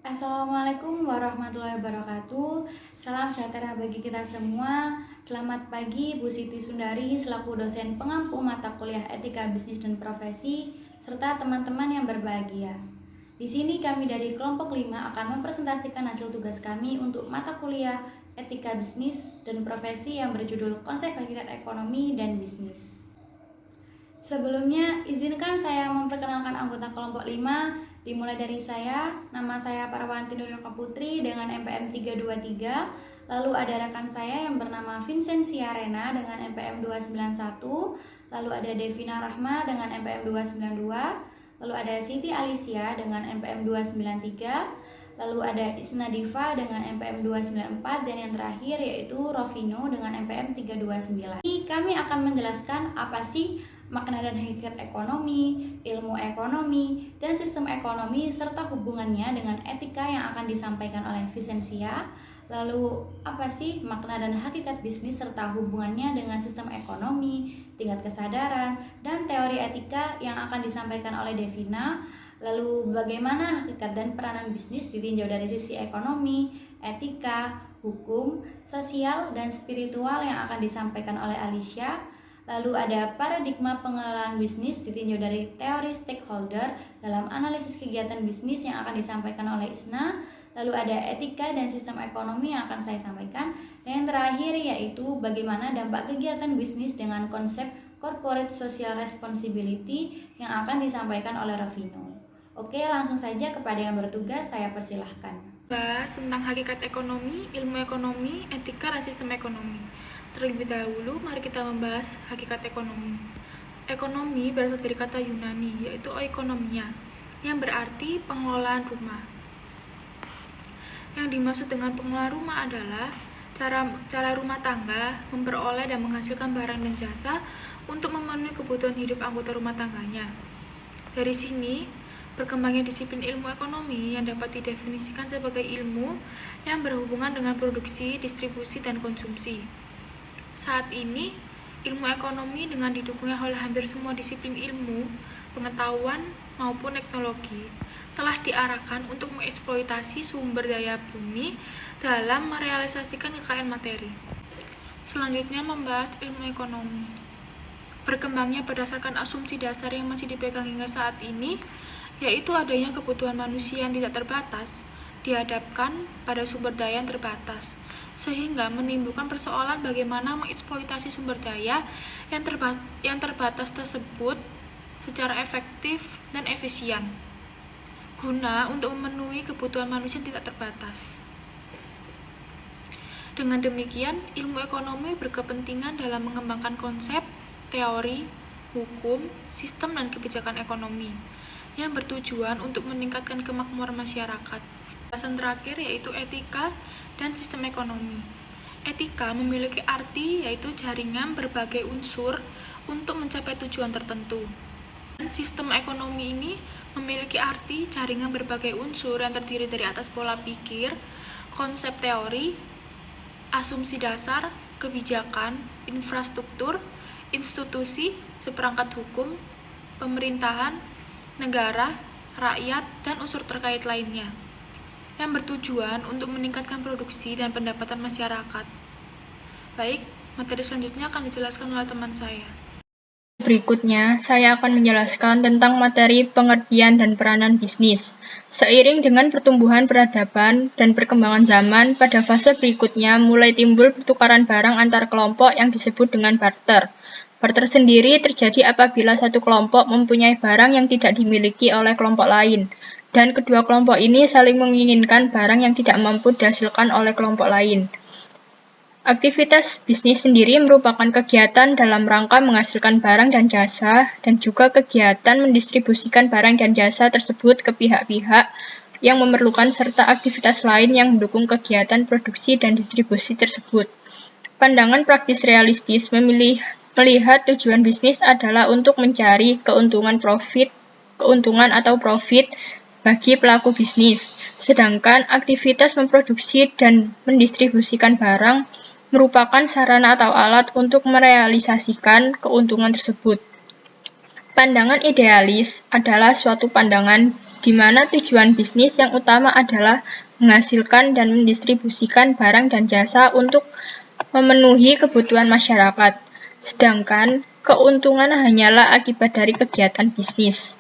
Assalamualaikum warahmatullahi wabarakatuh. Salam sejahtera bagi kita semua. Selamat pagi Bu Siti Sundari selaku dosen pengampu mata kuliah Etika Bisnis dan Profesi serta teman-teman yang berbahagia. Di sini kami dari kelompok 5 akan mempresentasikan hasil tugas kami untuk mata kuliah Etika Bisnis dan Profesi yang berjudul Konsep Hakikat Ekonomi dan Bisnis. Sebelumnya, izinkan saya memperkenalkan anggota kelompok 5, dimulai dari saya. Nama saya Parwanti Nuryoka Putri dengan NPM 323. Lalu ada rekan saya yang bernama Vincent Siarena dengan NPM 291. Lalu ada Devina Rahma dengan NPM 292. Lalu ada Siti Alicia dengan NPM 293. Lalu ada Isna Diva dengan NPM 294 dan yang terakhir yaitu Rovino dengan NPM 329. Ini kami akan menjelaskan apa sih makna dan hakikat ekonomi, ilmu ekonomi, dan sistem ekonomi serta hubungannya dengan etika yang akan disampaikan oleh Vicentia. Lalu apa sih makna dan hakikat bisnis serta hubungannya dengan sistem ekonomi, tingkat kesadaran, dan teori etika yang akan disampaikan oleh Devina. Lalu bagaimana hakikat dan peranan bisnis ditinjau dari sisi ekonomi, etika, hukum, sosial, dan spiritual yang akan disampaikan oleh Alicia. Lalu ada paradigma pengelolaan bisnis ditinjau dari teori stakeholder dalam analisis kegiatan bisnis yang akan disampaikan oleh Isna. Lalu ada etika dan sistem ekonomi yang akan saya sampaikan. Dan yang terakhir yaitu bagaimana dampak kegiatan bisnis dengan konsep corporate social responsibility yang akan disampaikan oleh Rovino. Oke, langsung saja kepada yang bertugas, saya persilahkan. Bahas tentang hakikat ekonomi, ilmu ekonomi, etika, dan sistem ekonomi. Terlebih dahulu, mari kita membahas hakikat ekonomi. Ekonomi berasal dari kata Yunani, yaitu oikonomia, yang berarti pengelolaan rumah. Yang dimaksud dengan pengelolaan rumah adalah cara rumah tangga memperoleh dan menghasilkan barang dan jasa untuk memenuhi kebutuhan hidup anggota rumah tangganya. Dari sini, berkembangnya disiplin ilmu ekonomi yang dapat didefinisikan sebagai ilmu yang berhubungan dengan produksi, distribusi, dan konsumsi. Saat ini, ilmu ekonomi dengan didukungnya oleh hampir semua disiplin ilmu, pengetahuan, maupun teknologi telah diarahkan untuk mengeksploitasi sumber daya bumi dalam merealisasikan kekayaan materi. Selanjutnya membahas ilmu ekonomi. Berkembangnya berdasarkan asumsi dasar yang masih dipegang hingga saat ini, yaitu adanya kebutuhan manusia yang tidak terbatas dihadapkan pada sumber daya yang terbatas, sehingga menimbulkan persoalan bagaimana mengeksploitasi sumber daya yang terbatas tersebut secara efektif dan efisien, guna untuk memenuhi kebutuhan manusia yang tidak terbatas. Dengan demikian, ilmu ekonomi berkepentingan dalam mengembangkan konsep, teori, hukum, sistem, dan kebijakan ekonomi yang bertujuan untuk meningkatkan kemakmuran masyarakat. Bahasan terakhir yaitu etika dan sistem ekonomi. Etika memiliki arti yaitu jaringan berbagai unsur untuk mencapai tujuan tertentu. Dan sistem ekonomi ini memiliki arti jaringan berbagai unsur yang terdiri dari atas pola pikir, konsep teori, asumsi dasar, kebijakan, infrastruktur, institusi, seperangkat hukum, pemerintahan, negara, rakyat, dan unsur terkait lainnya, yang bertujuan untuk meningkatkan produksi dan pendapatan masyarakat. Baik, materi selanjutnya akan dijelaskan oleh teman saya. Berikutnya, saya akan menjelaskan tentang materi pengertian dan peranan bisnis. Seiring dengan pertumbuhan peradaban dan perkembangan zaman, pada fase berikutnya mulai timbul pertukaran barang antar kelompok yang disebut dengan barter. Barter sendiri terjadi apabila satu kelompok mempunyai barang yang tidak dimiliki oleh kelompok lain, dan kedua kelompok ini saling menginginkan barang yang tidak mampu dihasilkan oleh kelompok lain. Aktivitas bisnis sendiri merupakan kegiatan dalam rangka menghasilkan barang dan jasa, dan juga kegiatan mendistribusikan barang dan jasa tersebut ke pihak-pihak yang memerlukan serta aktivitas lain yang mendukung kegiatan produksi dan distribusi tersebut. Pandangan praktis realistis melihat tujuan bisnis adalah untuk mencari keuntungan atau profit bagi pelaku bisnis, sedangkan aktivitas memproduksi dan mendistribusikan barang merupakan sarana atau alat untuk merealisasikan keuntungan tersebut. Pandangan idealis adalah suatu pandangan di mana tujuan bisnis yang utama adalah menghasilkan dan mendistribusikan barang dan jasa untuk memenuhi kebutuhan masyarakat, sedangkan keuntungan hanyalah akibat dari kegiatan bisnis.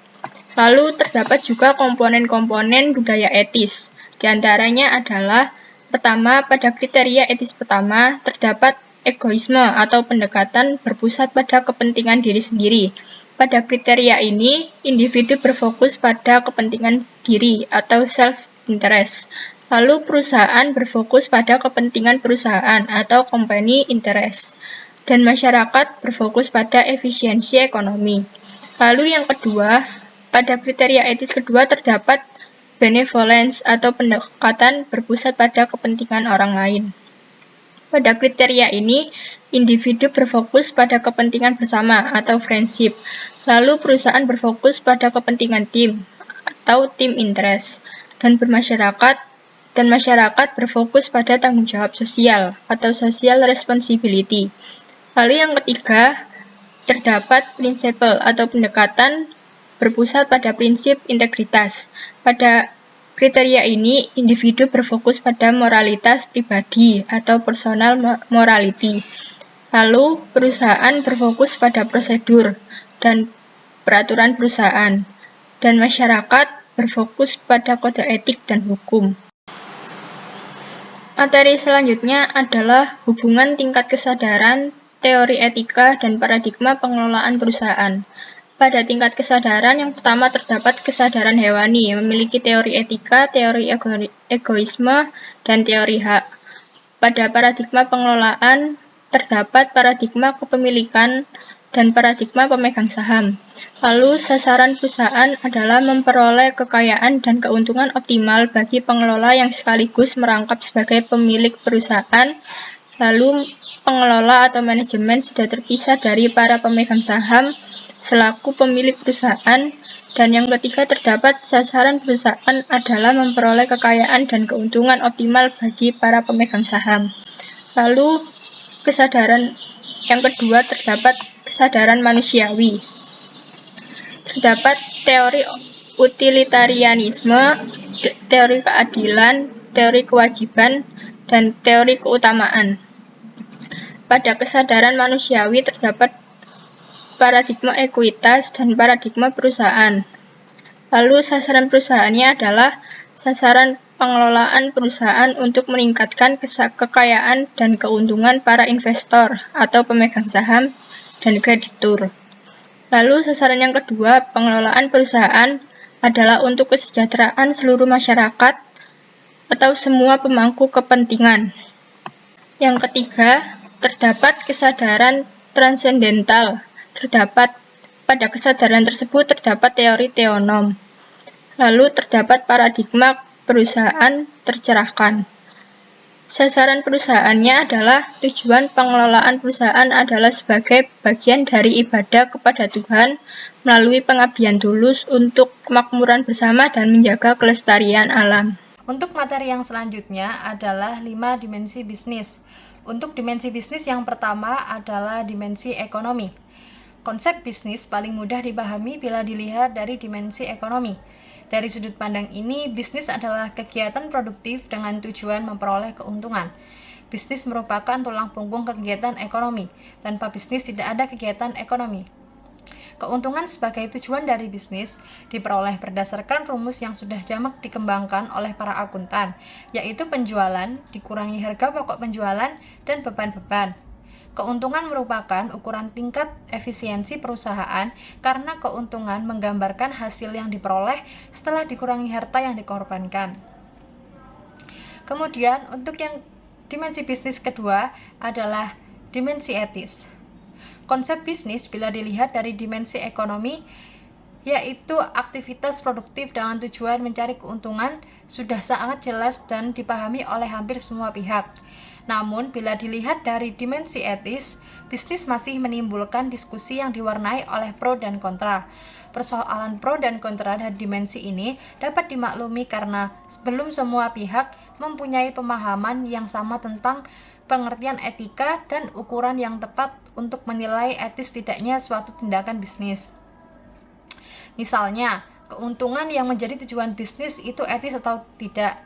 Lalu terdapat juga komponen-komponen budaya etis. Di antaranya adalah pertama, pada kriteria etis pertama terdapat egoisme atau pendekatan berpusat pada kepentingan diri sendiri. Pada kriteria ini, individu berfokus pada kepentingan diri atau self-interest. Lalu perusahaan berfokus pada kepentingan perusahaan atau company interest. Dan masyarakat berfokus pada efisiensi ekonomi. Lalu yang kedua, pada kriteria etis kedua terdapat benevolence atau pendekatan berpusat pada kepentingan orang lain. Pada kriteria ini, individu berfokus pada kepentingan bersama atau friendship, lalu perusahaan berfokus pada kepentingan tim atau team interest, dan masyarakat berfokus pada tanggung jawab sosial atau social responsibility. Lalu yang ketiga, terdapat prinsipal atau pendekatan berpusat pada prinsip integritas. Pada kriteria ini, individu berfokus pada moralitas pribadi atau personal morality. Lalu, perusahaan berfokus pada prosedur dan peraturan perusahaan. Dan masyarakat berfokus pada kode etik dan hukum. Materi selanjutnya adalah hubungan tingkat kesadaran, teori etika, dan paradigma pengelolaan perusahaan. Pada tingkat kesadaran, yang pertama terdapat kesadaran hewani, memiliki teori etika, teori egoisme, dan teori hak. Pada paradigma pengelolaan, terdapat paradigma kepemilikan dan paradigma pemegang saham. Lalu, sasaran perusahaan adalah memperoleh kekayaan dan keuntungan optimal bagi pengelola yang sekaligus merangkap sebagai pemilik perusahaan. Lalu, pengelola atau manajemen sudah terpisah dari para pemegang saham selaku pemilik perusahaan. Dan yang ketiga terdapat sasaran perusahaan adalah memperoleh kekayaan dan keuntungan optimal bagi para pemegang saham. Lalu kesadaran yang kedua terdapat kesadaran manusiawi. Terdapat teori utilitarianisme, teori keadilan, teori kewajiban, dan teori keutamaan. Pada kesadaran manusiawi terdapat paradigma ekuitas dan paradigma perusahaan. Lalu sasaran perusahaannya adalah sasaran pengelolaan perusahaan untuk meningkatkan kekayaan dan keuntungan para investor atau pemegang saham dan kreditur. Lalu sasaran yang kedua, pengelolaan perusahaan adalah untuk kesejahteraan seluruh masyarakat atau semua pemangku kepentingan. Yang ketiga, terdapat kesadaran transendental. Pada kesadaran tersebut terdapat teori teonom. Lalu terdapat paradigma perusahaan tercerahkan. Sasaran perusahaannya adalah tujuan pengelolaan perusahaan adalah sebagai bagian dari ibadah kepada Tuhan melalui pengabdian tulus untuk kemakmuran bersama dan menjaga kelestarian alam. Untuk materi yang selanjutnya adalah 5 dimensi bisnis. Untuk dimensi bisnis yang pertama adalah dimensi ekonomi. Konsep bisnis paling mudah dipahami bila dilihat dari dimensi ekonomi. Dari sudut pandang ini, bisnis adalah kegiatan produktif dengan tujuan memperoleh keuntungan. Bisnis merupakan tulang punggung kegiatan ekonomi. Tanpa bisnis tidak ada kegiatan ekonomi. Keuntungan sebagai tujuan dari bisnis diperoleh berdasarkan rumus yang sudah jamak dikembangkan oleh para akuntan, yaitu penjualan dikurangi harga pokok penjualan dan beban-beban. Keuntungan merupakan ukuran tingkat efisiensi perusahaan karena keuntungan menggambarkan hasil yang diperoleh setelah dikurangi harta yang dikorbankan. Kemudian, untuk yang dimensi bisnis kedua adalah dimensi etis. Konsep bisnis bila dilihat dari dimensi ekonomi, yaitu aktivitas produktif dengan tujuan mencari keuntungan, sudah sangat jelas dan dipahami oleh hampir semua pihak. Namun, bila dilihat dari dimensi etis, bisnis masih menimbulkan diskusi yang diwarnai oleh pro dan kontra. Persoalan pro dan kontra dari dimensi ini dapat dimaklumi karena belum semua pihak mempunyai pemahaman yang sama tentang pengertian etika dan ukuran yang tepat untuk menilai etis tidaknya suatu tindakan bisnis. Misalnya, keuntungan yang menjadi tujuan bisnis itu etis atau tidak.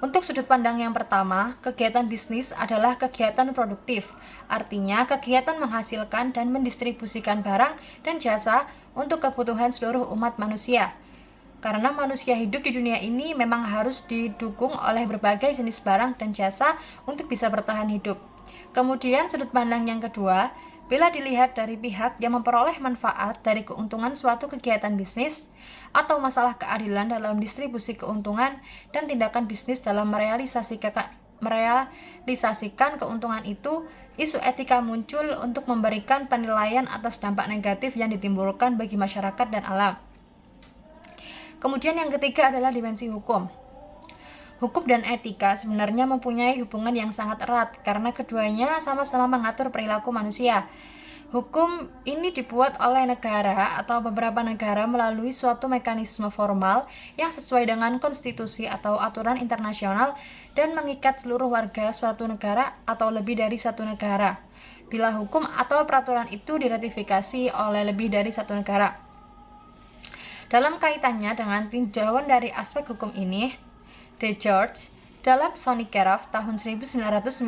Untuk sudut pandang yang pertama, kegiatan bisnis adalah kegiatan produktif, artinya kegiatan menghasilkan dan mendistribusikan barang dan jasa untuk kebutuhan seluruh umat manusia. Karena manusia hidup di dunia ini memang harus didukung oleh berbagai jenis barang dan jasa untuk bisa bertahan hidup. Kemudian sudut pandang yang kedua, bila dilihat dari pihak yang memperoleh manfaat dari keuntungan suatu kegiatan bisnis atau masalah keadilan dalam distribusi keuntungan dan tindakan bisnis dalam merealisasikan keuntungan itu, isu etika muncul untuk memberikan penilaian atas dampak negatif yang ditimbulkan bagi masyarakat dan alam. Kemudian yang ketiga adalah dimensi hukum. Hukum dan etika sebenarnya mempunyai hubungan yang sangat erat karena keduanya sama-sama mengatur perilaku manusia. Hukum ini dibuat oleh negara atau beberapa negara melalui suatu mekanisme formal yang sesuai dengan konstitusi atau aturan internasional dan mengikat seluruh warga suatu negara atau lebih dari satu negara. Bila hukum atau peraturan itu diratifikasi oleh lebih dari satu negara. Dalam kaitannya dengan tinjauan dari aspek hukum ini, De George dalam Sonic Carafe tahun 1998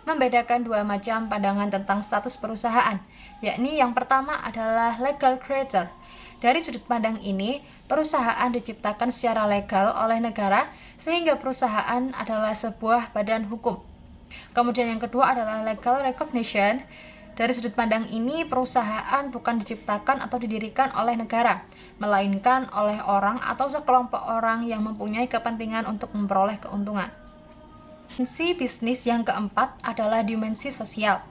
membedakan dua macam pandangan tentang status perusahaan, yakni yang pertama adalah legal creator. Dari sudut pandang ini, perusahaan diciptakan secara legal oleh negara sehingga perusahaan adalah sebuah badan hukum. Kemudian yang kedua adalah legal recognition. Dari sudut pandang ini, perusahaan bukan diciptakan atau didirikan oleh negara, melainkan oleh orang atau sekelompok orang yang mempunyai kepentingan untuk memperoleh keuntungan. Dimensi bisnis yang keempat adalah dimensi sosial.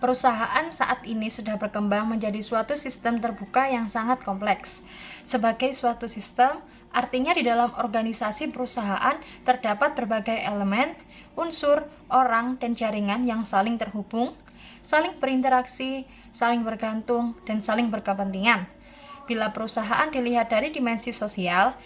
Perusahaan saat ini sudah berkembang menjadi suatu sistem terbuka yang sangat kompleks. Sebagai suatu sistem, artinya di dalam organisasi perusahaan terdapat berbagai elemen, unsur, orang, dan jaringan yang saling terhubung, saling berinteraksi, saling bergantung, dan saling berkepentingan. Bila perusahaan dilihat dari dimensi sosial,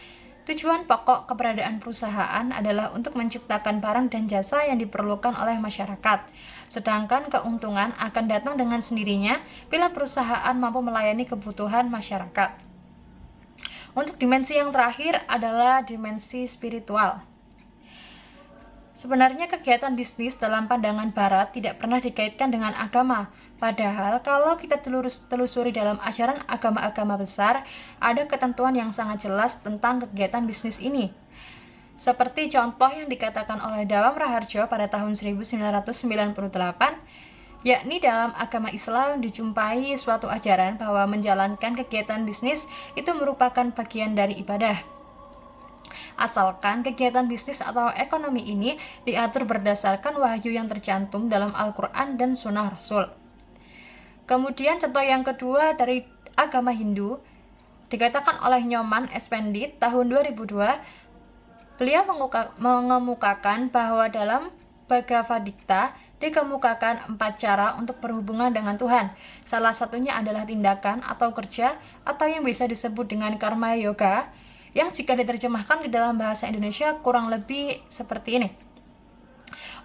tujuan pokok keberadaan perusahaan adalah untuk menciptakan barang dan jasa yang diperlukan oleh masyarakat. Sedangkan keuntungan akan datang dengan sendirinya bila perusahaan mampu melayani kebutuhan masyarakat. Untuk dimensi yang terakhir adalah dimensi spiritual. Sebenarnya kegiatan bisnis dalam pandangan barat tidak pernah dikaitkan dengan agama. Padahal kalau kita telusuri dalam ajaran agama-agama besar, ada ketentuan yang sangat jelas tentang kegiatan bisnis ini. Seperti contoh yang dikatakan oleh Dawam Raharjo pada tahun 1998, yakni dalam agama Islam dijumpai suatu ajaran bahwa menjalankan kegiatan bisnis itu merupakan bagian dari ibadah. Asalkan kegiatan bisnis atau ekonomi ini diatur berdasarkan wahyu yang tercantum dalam Al-Quran dan Sunnah Rasul. Kemudian contoh yang kedua dari agama Hindu, dikatakan oleh Nyoman S. Pandit tahun 2002, beliau mengemukakan bahwa dalam Bhagavad Gita dikemukakan 4 cara untuk berhubungan dengan Tuhan. Salah satunya adalah tindakan atau kerja atau yang bisa disebut dengan karma yoga, yang jika diterjemahkan ke dalam bahasa Indonesia kurang lebih seperti ini.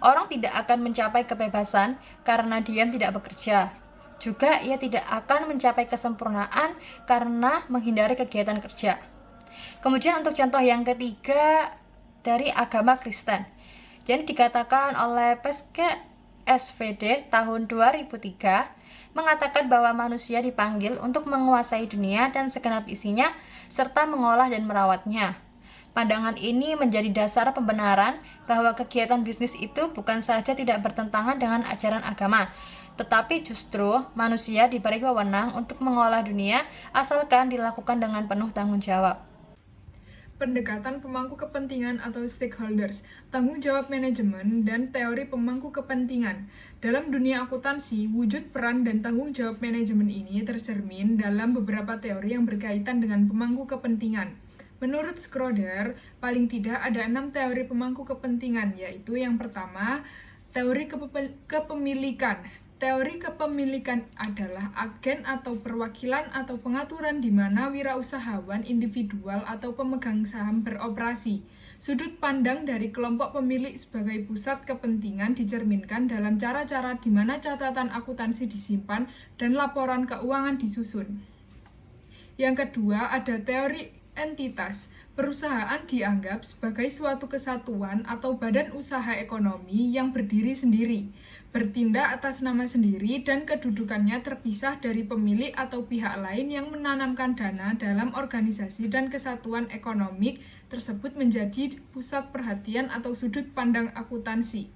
Orang tidak akan mencapai kebebasan karena diam tidak bekerja. Juga ia tidak akan mencapai kesempurnaan karena menghindari kegiatan kerja. Kemudian untuk contoh yang ketiga dari agama Kristen, yang dikatakan oleh Peske SVD tahun 2003, mengatakan bahwa manusia dipanggil untuk menguasai dunia dan segenap isinya, serta mengolah dan merawatnya. Pandangan ini menjadi dasar pembenaran bahwa kegiatan bisnis itu bukan saja tidak bertentangan dengan ajaran agama, tetapi justru manusia diberi wewenang untuk mengolah dunia asalkan dilakukan dengan penuh tanggung jawab. Pendekatan pemangku kepentingan atau stakeholders, tanggung jawab manajemen, dan teori pemangku kepentingan. Dalam dunia akuntansi, wujud peran dan tanggung jawab manajemen ini tercermin dalam beberapa teori yang berkaitan dengan pemangku kepentingan. Menurut Schroeder, paling tidak ada 6 teori pemangku kepentingan, yaitu yang pertama, teori kepemilikan. Teori kepemilikan adalah agen atau perwakilan atau pengaturan di mana wirausahawan individual atau pemegang saham beroperasi. Sudut pandang dari kelompok pemilik sebagai pusat kepentingan dicerminkan dalam cara-cara di mana catatan akuntansi disimpan dan laporan keuangan disusun. Yang kedua, ada teori entitas. Perusahaan dianggap sebagai suatu kesatuan atau badan usaha ekonomi yang berdiri sendiri, bertindak atas nama sendiri dan kedudukannya terpisah dari pemilik atau pihak lain yang menanamkan dana dalam organisasi dan kesatuan ekonomik tersebut menjadi pusat perhatian atau sudut pandang akuntansi.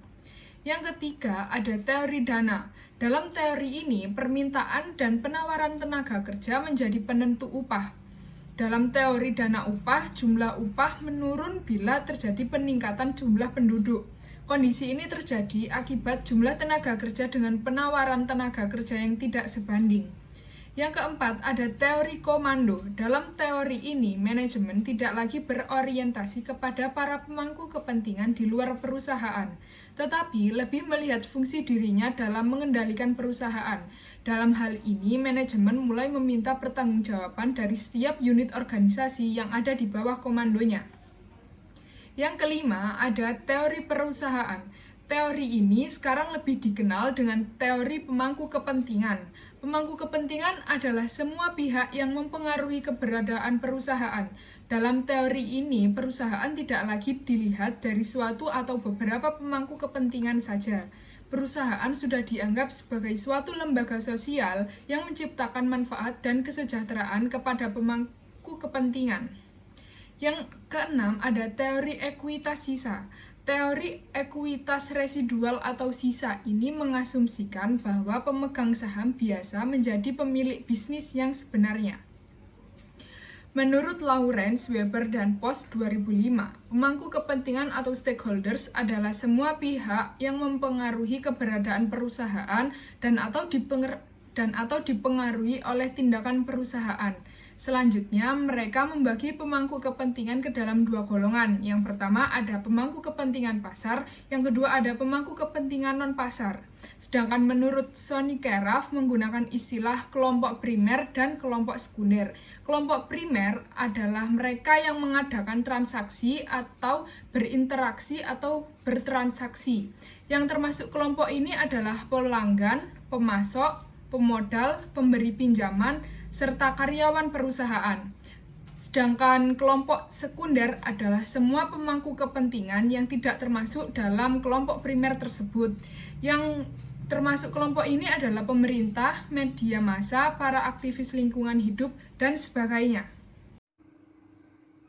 Yang ketiga, ada teori dana. Dalam teori ini, permintaan dan penawaran tenaga kerja menjadi penentu upah. Dalam teori dana upah, jumlah upah menurun bila terjadi peningkatan jumlah penduduk. Kondisi ini terjadi akibat jumlah tenaga kerja dengan penawaran tenaga kerja yang tidak sebanding. Yang keempat, ada teori komando. Dalam teori ini, manajemen tidak lagi berorientasi kepada para pemangku kepentingan di luar perusahaan, tetapi lebih melihat fungsi dirinya dalam mengendalikan perusahaan. Dalam hal ini, manajemen mulai meminta pertanggungjawaban dari setiap unit organisasi yang ada di bawah komandonya. Yang kelima, ada teori perusahaan. Teori ini sekarang lebih dikenal dengan teori pemangku kepentingan. Pemangku kepentingan adalah semua pihak yang mempengaruhi keberadaan perusahaan. Dalam teori ini, perusahaan tidak lagi dilihat dari suatu atau beberapa pemangku kepentingan saja. Perusahaan sudah dianggap sebagai suatu lembaga sosial yang menciptakan manfaat dan kesejahteraan kepada pemangku kepentingan. Yang keenam, ada teori ekuitas sisa. Teori ekuitas residual atau sisa ini mengasumsikan bahwa pemegang saham biasa menjadi pemilik bisnis yang sebenarnya. Menurut Lawrence, Weber, dan Post 2005, pemangku kepentingan atau stakeholders adalah semua pihak yang mempengaruhi keberadaan perusahaan dan atau dipengaruhi oleh tindakan perusahaan. Selanjutnya, mereka membagi pemangku kepentingan ke dalam dua golongan. Yang pertama ada pemangku kepentingan pasar, yang kedua ada pemangku kepentingan non-pasar. Sedangkan menurut Sonny Keraf menggunakan istilah kelompok primer dan kelompok sekunder. Kelompok primer adalah mereka yang mengadakan transaksi atau berinteraksi atau bertransaksi. Yang termasuk kelompok ini adalah pelanggan, pemasok, pemodal, pemberi pinjaman, serta karyawan perusahaan. Sedangkan kelompok sekunder adalah semua pemangku kepentingan yang tidak termasuk dalam kelompok primer tersebut. Yang termasuk kelompok ini adalah pemerintah, media massa, para aktivis lingkungan hidup, dan sebagainya.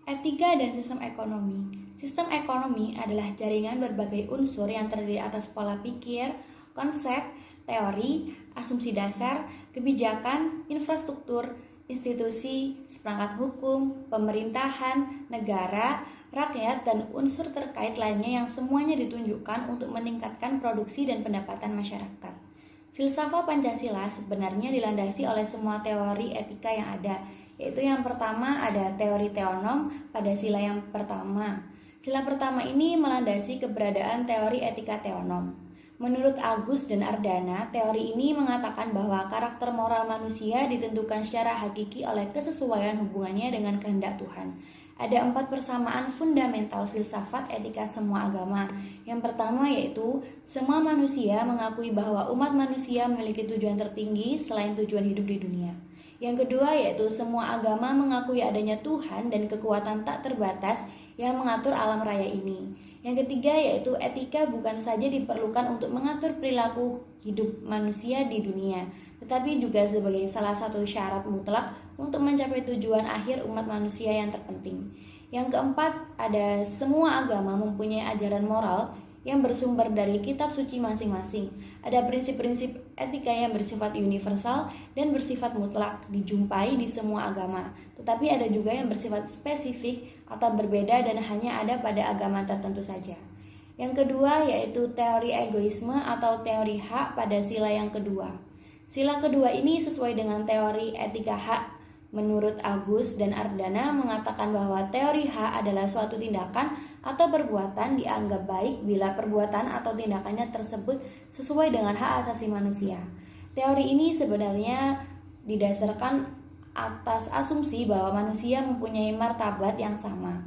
Etika dan sistem ekonomi. Sistem ekonomi adalah jaringan berbagai unsur yang terdiri atas pola pikir, konsep, teori, asumsi dasar, kebijakan, infrastruktur, institusi, seperangkat hukum, pemerintahan, negara, rakyat, dan unsur terkait lainnya yang semuanya ditunjukkan untuk meningkatkan produksi dan pendapatan masyarakat. Filsafat Pancasila sebenarnya dilandasi oleh semua teori etika yang ada, yaitu yang pertama ada teori teonom pada sila yang pertama. Sila pertama ini melandasi keberadaan teori etika teonom. Menurut Agus dan Ardana, teori ini mengatakan bahwa karakter moral manusia ditentukan secara hakiki oleh kesesuaian hubungannya dengan kehendak Tuhan. Ada 4 persamaan fundamental filsafat etika semua agama. Yang pertama yaitu, semua manusia mengakui bahwa umat manusia memiliki tujuan tertinggi selain tujuan hidup di dunia. Yang kedua yaitu, semua agama mengakui adanya Tuhan dan kekuatan tak terbatas yang mengatur alam raya ini. Yang ketiga yaitu etika bukan saja diperlukan untuk mengatur perilaku hidup manusia di dunia, tetapi juga sebagai salah satu syarat mutlak untuk mencapai tujuan akhir umat manusia yang terpenting. Yang keempat, ada semua agama mempunyai ajaran moral yang bersumber dari kitab suci masing-masing. Ada prinsip-prinsip etika yang bersifat universal dan bersifat mutlak dijumpai di semua agama, tetapi ada juga yang bersifat spesifik atau berbeda dan hanya ada pada agama tertentu saja. Yang kedua yaitu teori egoisme atau teori hak pada sila yang kedua. Sila kedua ini sesuai dengan teori etika hak. Menurut Agus dan Ardana mengatakan bahwa teori hak adalah suatu tindakan atau perbuatan dianggap baik bila perbuatan atau tindakannya tersebut sesuai dengan hak asasi manusia. Teori ini sebenarnya didasarkan atas asumsi bahwa manusia mempunyai martabat yang sama.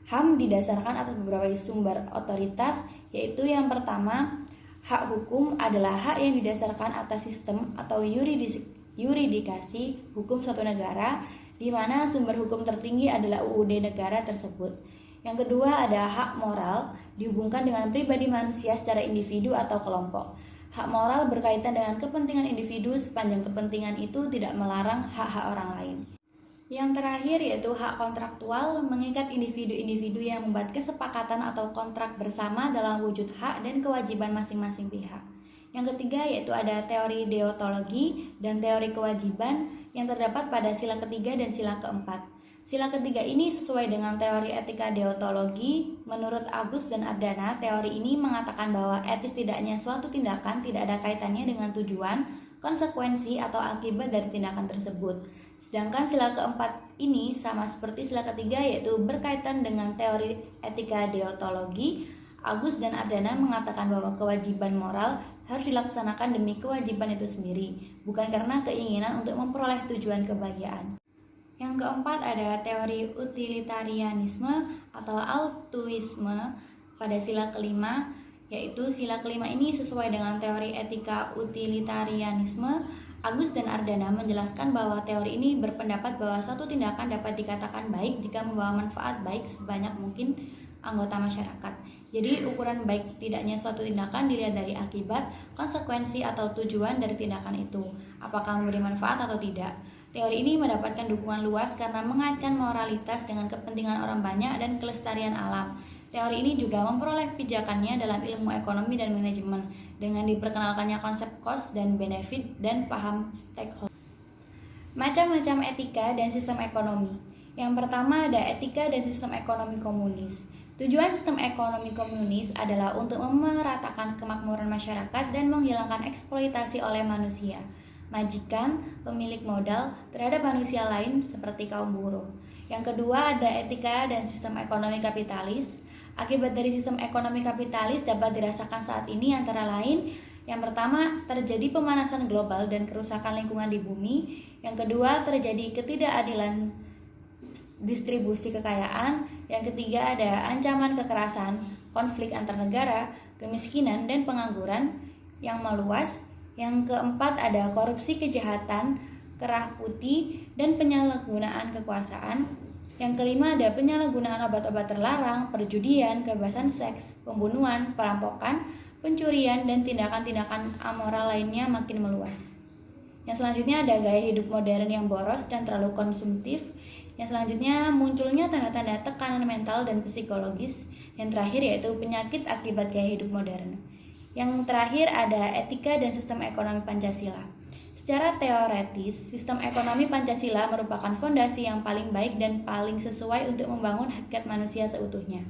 HAM didasarkan atas beberapa sumber otoritas, yaitu yang pertama, hak hukum adalah hak yang didasarkan atas sistem atau yuridikasi hukum suatu negara. di mana sumber hukum tertinggi adalah UUD negara tersebut. Yang kedua ada hak moral, dihubungkan dengan pribadi manusia secara individu atau kelompok. Hak moral berkaitan dengan kepentingan individu sepanjang kepentingan itu tidak melarang hak-hak orang lain. Yang terakhir yaitu hak kontraktual, mengikat individu-individu yang membuat kesepakatan atau kontrak bersama dalam wujud hak dan kewajiban masing-masing pihak. Yang ketiga yaitu ada teori deontologi dan teori kewajiban yang terdapat pada sila ketiga dan sila keempat. Sila ketiga ini sesuai dengan teori etika deontologi. Menurut Agus dan Ardana, teori ini mengatakan bahwa etis tidaknya suatu tindakan tidak ada kaitannya dengan tujuan, konsekuensi, atau akibat dari tindakan tersebut. Sedangkan sila keempat ini sama seperti sila ketiga yaitu berkaitan dengan teori etika deontologi. Agus dan Ardana mengatakan bahwa kewajiban moral harus dilaksanakan demi kewajiban itu sendiri, bukan karena keinginan untuk memperoleh tujuan kebahagiaan. Yang keempat ada teori utilitarianisme atau altruisme pada sila kelima, yaitu sila kelima ini sesuai dengan teori etika utilitarianisme. Agus dan Ardana menjelaskan bahwa teori ini berpendapat bahwa suatu tindakan dapat dikatakan baik jika membawa manfaat baik sebanyak mungkin anggota masyarakat. Jadi ukuran baik tidaknya suatu tindakan dilihat dari akibat, konsekuensi, atau tujuan dari tindakan itu, apakah memberi manfaat atau tidak. Teori ini mendapatkan dukungan luas karena mengaitkan moralitas dengan kepentingan orang banyak dan kelestarian alam. Teori ini juga memperoleh pijakannya dalam ilmu ekonomi dan manajemen dengan diperkenalkannya konsep cost dan benefit dan paham stakeholder. Macam-macam etika dan sistem ekonomi. Yang pertama ada etika dan sistem ekonomi komunis. Tujuan sistem ekonomi komunis adalah untuk memeratakan kemakmuran masyarakat dan menghilangkan eksploitasi oleh manusia, majikan, pemilik modal terhadap manusia lain seperti kaum buruh. Yang kedua ada etika dan sistem ekonomi kapitalis. Akibat dari sistem ekonomi kapitalis dapat dirasakan saat ini antara lain: yang pertama, terjadi pemanasan global dan kerusakan lingkungan di bumi. Yang kedua, terjadi ketidakadilan distribusi kekayaan. Yang ketiga, ada ancaman kekerasan, konflik antar negara, kemiskinan, dan pengangguran yang meluas. Yang keempat, ada korupsi, kejahatan, kerah putih, dan penyalahgunaan kekuasaan. Yang kelima, ada penyalahgunaan obat-obat terlarang, perjudian, kebebasan seks, pembunuhan, perampokan, pencurian, dan tindakan-tindakan amoral lainnya makin meluas. Yang selanjutnya ada gaya hidup modern yang boros dan terlalu konsumtif. Yang selanjutnya munculnya tanda-tanda tekanan mental dan psikologis. Yang terakhir yaitu penyakit akibat gaya hidup modern. Yang terakhir ada etika dan sistem ekonomi Pancasila. Secara teoretis, sistem ekonomi Pancasila merupakan fondasi yang paling baik dan paling sesuai untuk membangun hakikat manusia seutuhnya.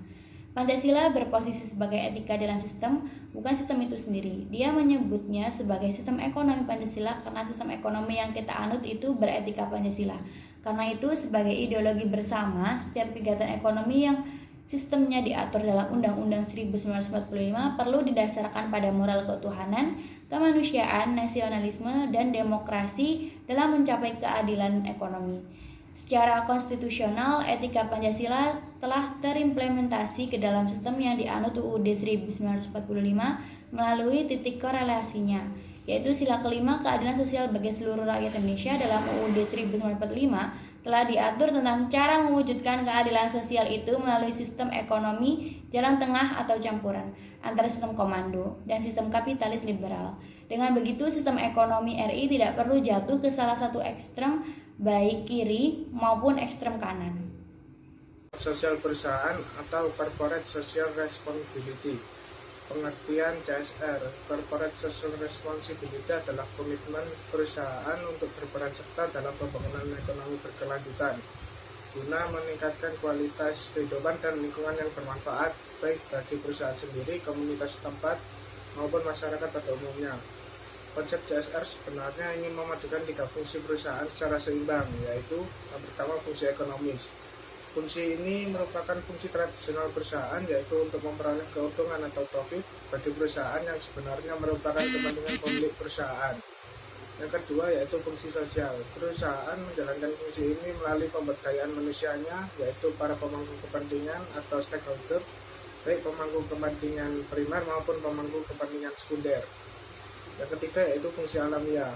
Pancasila berposisi sebagai etika dalam sistem, bukan sistem itu sendiri. Dia menyebutnya sebagai sistem ekonomi Pancasila karena sistem ekonomi yang kita anut itu beretika Pancasila. Karena itu, sebagai ideologi bersama, setiap kegiatan ekonomi yang sistemnya diatur dalam Undang-Undang 1945 perlu didasarkan pada moral keutuhanan, kemanusiaan, nasionalisme, dan demokrasi dalam mencapai keadilan ekonomi. Secara konstitusional, etika Pancasila telah terimplementasi ke dalam sistem yang dianut UUD 1945 melalui titik korelasinya, yaitu sila kelima keadilan sosial bagi seluruh rakyat Indonesia. Dalam UUD 1945 telah diatur tentang cara mewujudkan keadilan sosial itu melalui sistem ekonomi jalan tengah atau campuran antara sistem komando dan sistem kapitalis liberal. Dengan begitu, sistem ekonomi RI tidak perlu jatuh ke salah satu ekstrem, baik kiri maupun ekstrem kanan. Sosial perusahaan atau Corporate Social Responsibility. Pengertian CSR, Corporate Social Responsibility adalah komitmen perusahaan untuk berperan serta dalam pembangunan ekonomi berkelanjutan guna meningkatkan kualitas kehidupan dan lingkungan yang bermanfaat baik bagi perusahaan sendiri, komunitas setempat, maupun masyarakat pada umumnya. Konsep CSR sebenarnya ingin memadukan 3 fungsi perusahaan secara seimbang, yaitu yang pertama fungsi ekonomis. Fungsi ini merupakan fungsi tradisional perusahaan, yaitu untuk memperoleh keuntungan atau profit bagi perusahaan yang sebenarnya merupakan kepentingan pemilik perusahaan. Yang kedua yaitu fungsi sosial. Perusahaan menjalankan fungsi ini melalui pemberdayaan manusianya, yaitu para pemangku kepentingan atau stakeholder, baik pemangku kepentingan primer maupun pemangku kepentingan sekunder. Yang ketiga yaitu fungsi alamiah.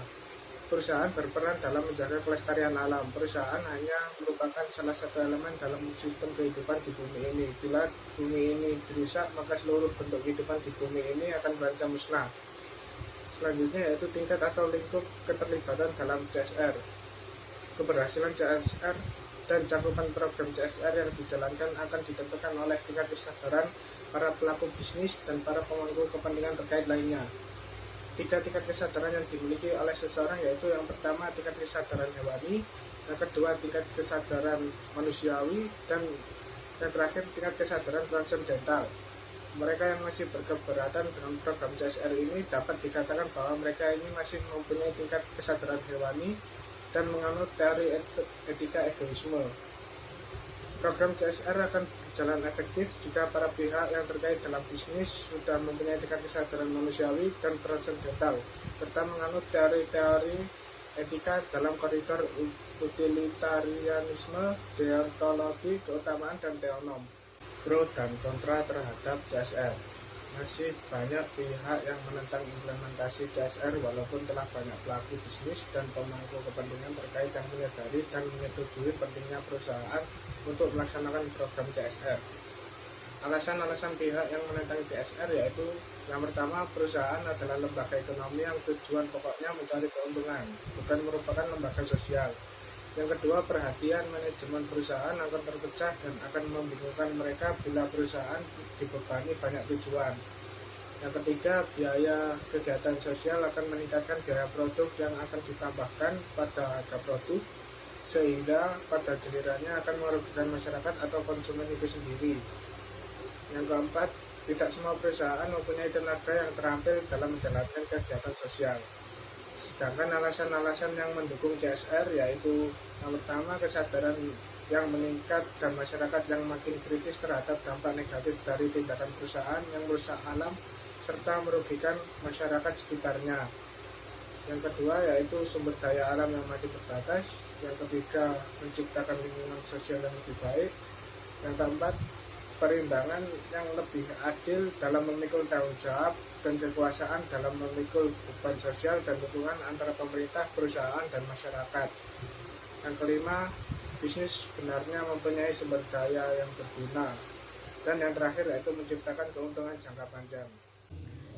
perusahaan berperan dalam menjaga kelestarian alam. Perusahaan hanya merupakan salah satu elemen dalam sistem kehidupan di bumi ini. Bila bumi ini dirusak, maka seluruh bentuk kehidupan di bumi ini akan berancam musnah. Selanjutnya yaitu tingkat atau lingkup keterlibatan dalam CSR. Keberhasilan CSR dan cakupan program CSR yang dijalankan akan ditentukan oleh tingkat kesadaran para pelaku bisnis dan para pemangku kepentingan terkait lainnya. 3 tingkat kesadaran yang dimiliki oleh seseorang yaitu yang pertama tingkat kesadaran hewani, yang kedua tingkat kesadaran manusiawi, dan yang terakhir tingkat kesadaran transendental. Mereka yang masih berkeberatan dengan program CSR ini dapat dikatakan bahwa mereka ini masih mempunyai tingkat kesadaran hewani dan menganut teori etika egoisme. Program CSR akan berjalan efektif jika para pihak yang terkait dalam bisnis sudah mempunyai tingkat kesadaran manusiawi dan transendental, serta menganut teori-teori etika dalam koridor utilitarianisme, deontologi, keutamaan, dan teonom. Pro dan kontra terhadap CSR. Masih banyak pihak yang menentang implementasi CSR walaupun telah banyak pelaku bisnis dan pemangku kepentingan terkait yang menyadari dan menyetujui pentingnya perusahaan untuk melaksanakan program CSR. Alasan-alasan pihak yang menentang CSR yaitu yang pertama, perusahaan adalah lembaga ekonomi yang tujuan pokoknya mencari keuntungan, bukan merupakan lembaga sosial. Yang kedua, perhatian manajemen perusahaan akan terpecah dan akan membingungkan mereka bila perusahaan dibebani banyak tujuan. Yang ketiga, biaya kegiatan sosial akan meningkatkan biaya produk yang akan ditambahkan pada harga produk, sehingga pada gilirannya akan merugikan masyarakat atau konsumen itu sendiri. Yang keempat, tidak semua perusahaan mempunyai tenaga yang terampil dalam menjalankan kegiatan sosial. Sedangkan alasan-alasan yang mendukung CSR yaitu yang pertama, kesadaran yang meningkat dan masyarakat yang makin kritis terhadap dampak negatif dari tindakan perusahaan yang merusak alam serta merugikan masyarakat sekitarnya. Yang kedua yaitu sumber daya alam yang makin terbatas. Yang ketiga, menciptakan lingkungan sosial yang lebih baik. Yang keempat, perimbangan yang lebih adil dalam memikul tanggung jawab dan kekuasaan dalam memikul beban sosial dan dukungan antara pemerintah, perusahaan, dan masyarakat. Yang kelima, bisnis sebenarnya mempunyai sumber daya yang berguna. Dan yang terakhir yaitu menciptakan keuntungan jangka panjang.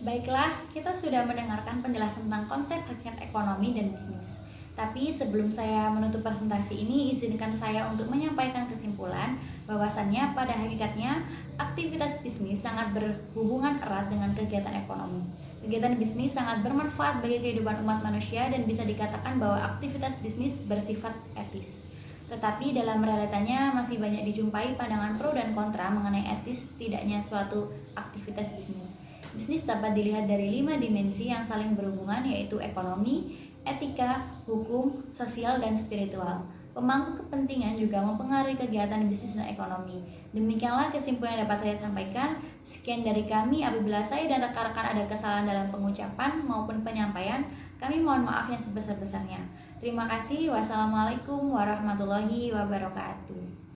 Baiklah, kita sudah mendengarkan penjelasan tentang konsep hakikat ekonomi dan bisnis. Tapi sebelum saya menutup presentasi ini, izinkan saya untuk menyampaikan kesimpulan bahwasannya pada hakikatnya aktivitas bisnis sangat berhubungan erat dengan kegiatan ekonomi. Kegiatan bisnis sangat bermanfaat bagi kehidupan umat manusia dan bisa dikatakan bahwa aktivitas bisnis bersifat etis. Tetapi dalam realitanya masih banyak dijumpai pandangan pro dan kontra mengenai etis tidaknya suatu aktivitas bisnis. Bisnis dapat dilihat dari 5 dimensi yang saling berhubungan yaitu ekonomi, etika, hukum, sosial, dan spiritual. Pemangku kepentingan juga mempengaruhi kegiatan bisnis dan ekonomi. Demikianlah kesimpulan yang dapat saya sampaikan. Sekian dari kami. Apabila saya dan rekan-rekan ada kesalahan dalam pengucapan maupun penyampaian, kami mohon maaf yang sebesar-besarnya. Terima kasih. Wassalamualaikum warahmatullahi wabarakatuh.